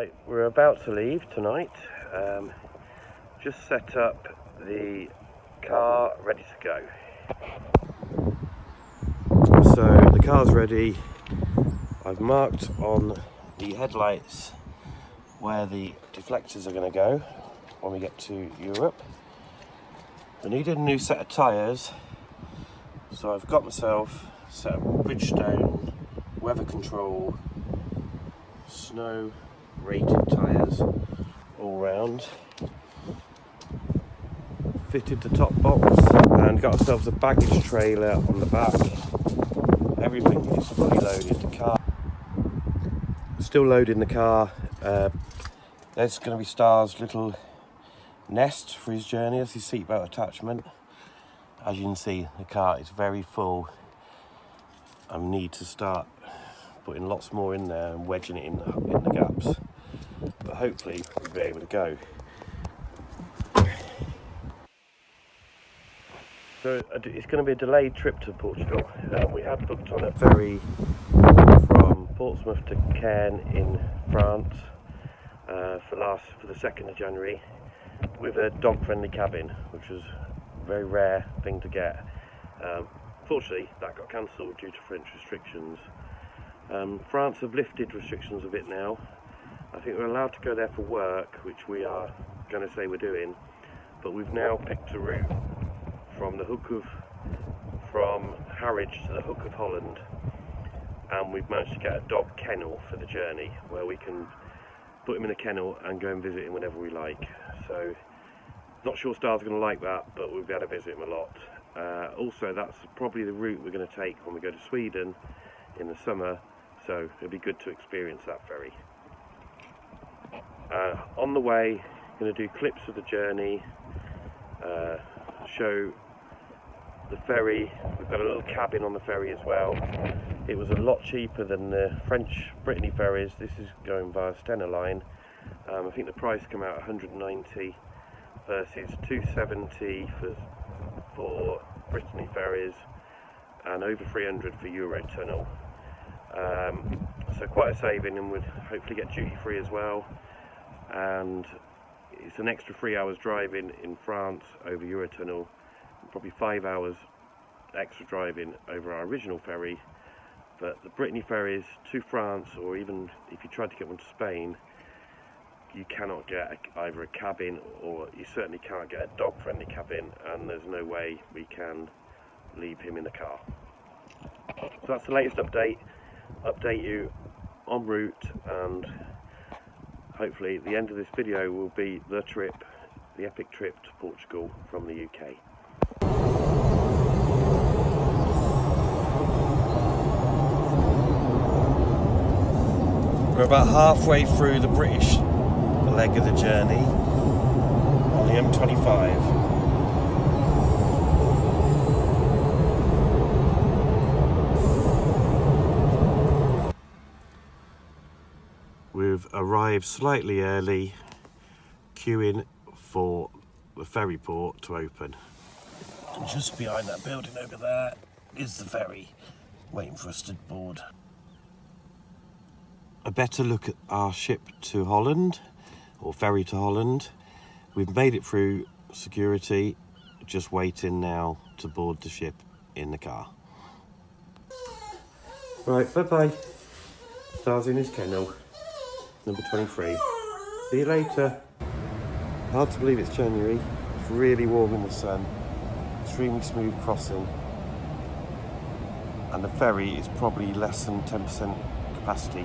Right, we're about to leave tonight. Just set up the car ready to go. So the car's ready. I've marked on the headlights where the deflectors are going to go when we get to Europe. We needed a new set of tyres, so I've got myself set up Bridgestone weather control snow rated tyres all round. Fitted the top box and got ourselves a baggage trailer on the back. Everything is fully loaded. The car still loading the car. There's going to be Star's little nest for his journey as his seatbelt attachment. As you can see, the car is very full. I need to start putting lots more in there and wedging it in the gaps, but hopefully we'll be able to go. So it's going to be a delayed trip to Portugal. We have booked on a ferry from Portsmouth to Caen in France for the 2nd of January with a dog-friendly cabin, which was a very rare thing to get. Fortunately, that got cancelled due to French restrictions. France have lifted restrictions a bit now. I think we're allowed to go there for work, which we are going to say we're doing, but we've now picked a route from Harwich to the Hook of Holland, and we've managed to get a dog kennel for the journey where we can put him in a kennel and go and visit him whenever we like. So not sure Star's going to like that, but we'll be able to visit him a lot. Also, that's probably the route we're going to take when we go to Sweden in the summer, so it'll be good to experience that ferry. On the way, going to do clips of the journey, show the ferry. We've got a little cabin on the ferry as well. It was a lot cheaper than the French Brittany ferries. This is going via Stena line. I think the price came out 190 versus 270 for Brittany ferries and over 300 for Eurotunnel. So quite a saving, and we'll hopefully get duty free as well. And it's an extra 3 hours driving in France over Eurotunnel, probably 5 hours extra driving over our original ferry. But the Brittany ferries to France, or even if you tried to get one to Spain, you cannot get either a cabin, or you certainly can't get a dog-friendly cabin, and there's no way we can leave him in the car. So that's the latest update. Update you en route, and hopefully the end of this video will be the epic trip to Portugal from the UK. We're about halfway through the British leg of the journey on the M25. We've arrived slightly early, queuing for the ferry port to open. And just behind that building over there is the ferry, waiting for us to board. A better look at our ship to Holland, or ferry to Holland. We've made it through security, just waiting now to board the ship in the car. Right, bye-bye. Star's in his kennel, number 23. See you later. Hard to believe it's January. It's really warm in the sun, extremely smooth crossing, and the ferry is probably less than 10% capacity.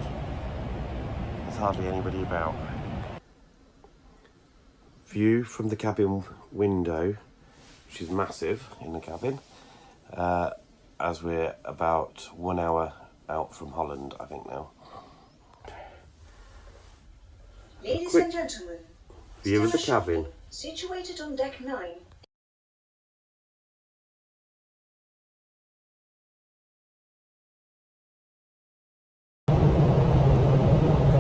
There's hardly anybody about. View from the cabin window, which is massive in the cabin, as we're about 1 hour out from Holland, I think now. Ladies and gentlemen, view of the cabin. Situated on deck 9.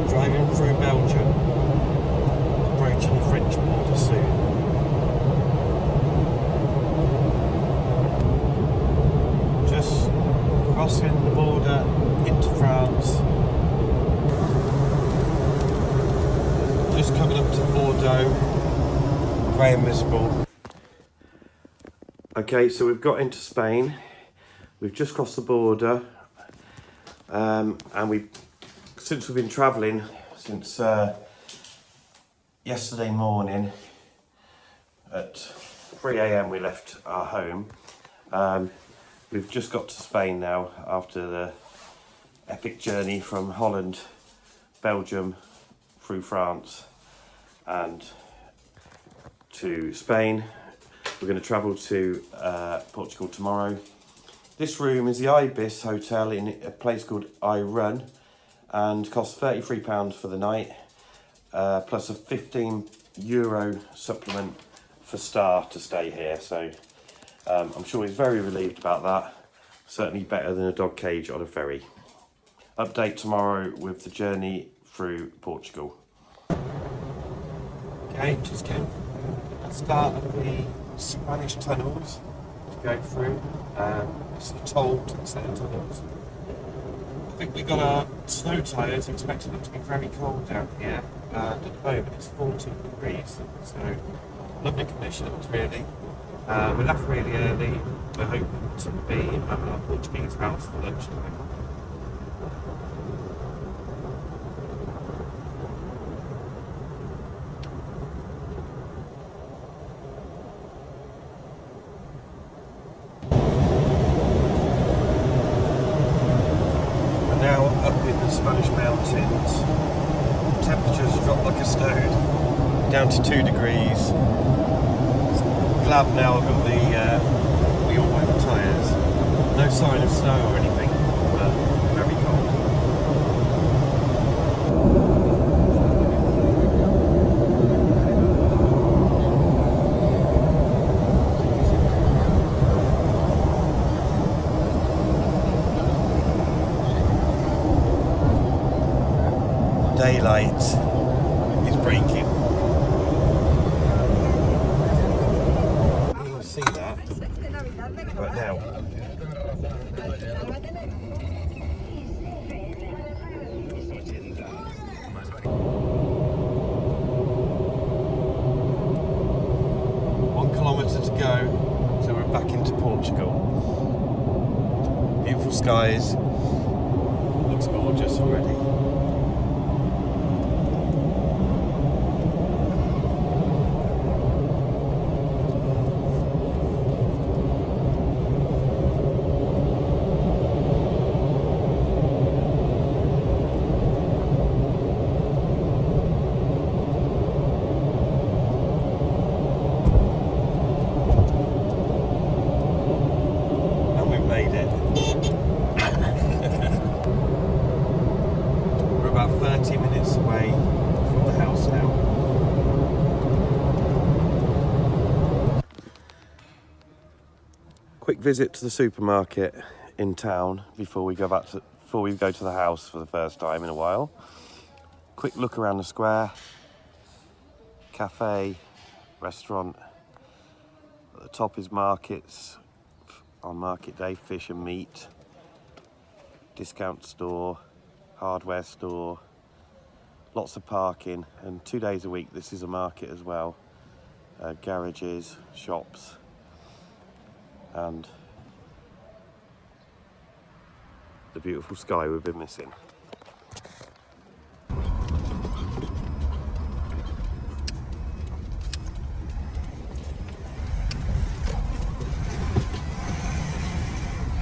Driving through Belgium, approaching the French border soon. Just crossing the border into France. grey and miserable. Okay, so we've got into Spain. We've just crossed the border, and since we've been travelling since yesterday morning at 3 AM we left our home. We've just got to Spain now after the epic journey from Holland, Belgium, through France and to Spain. We're going to travel to Portugal tomorrow. This room is the Ibis Hotel in a place called I Run and costs £33 for the night, plus a €15 supplement for staff to stay here. So I'm sure he's very relieved about that. Certainly better than a dog cage on a ferry. Update tomorrow with the journey through Portugal. Okay, just came at the start of the Spanish tunnels to go through. It's the tolled set of tunnels. I think we got our snow tyres, expecting it to be very cold down here. At the moment it's 14 degrees, so lovely conditions really. We left really early. We're hoping to be at our Portuguese house for lunchtime. Now up in the Spanish mountains, temperatures dropped like a stone, down to 2 degrees. Glad now I've got the all-weather tyres. No sign of snow or anything, but very cold. Daylight is breaking. You'll see that right now. One kilometre to go, so we're back into Portugal. Beautiful skies. Looks gorgeous already. We're about 30 minutes away from the house now. Quick visit to the supermarket in town before we go to the house for the first time in a while. Quick look around the square. Cafe, restaurant. At the top is markets. On market day, fish and meat, discount store, hardware store, lots of parking, and 2 days a week this is a market as well. Garages, shops, and the beautiful sky we've been missing.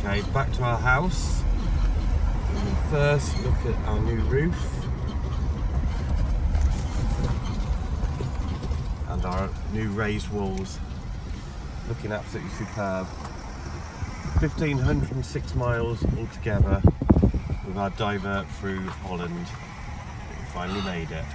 Okay, back to our house. First, look at our new roof and our new raised walls. Looking absolutely superb. 1,506 miles altogether with our divert through Holland. We finally made it.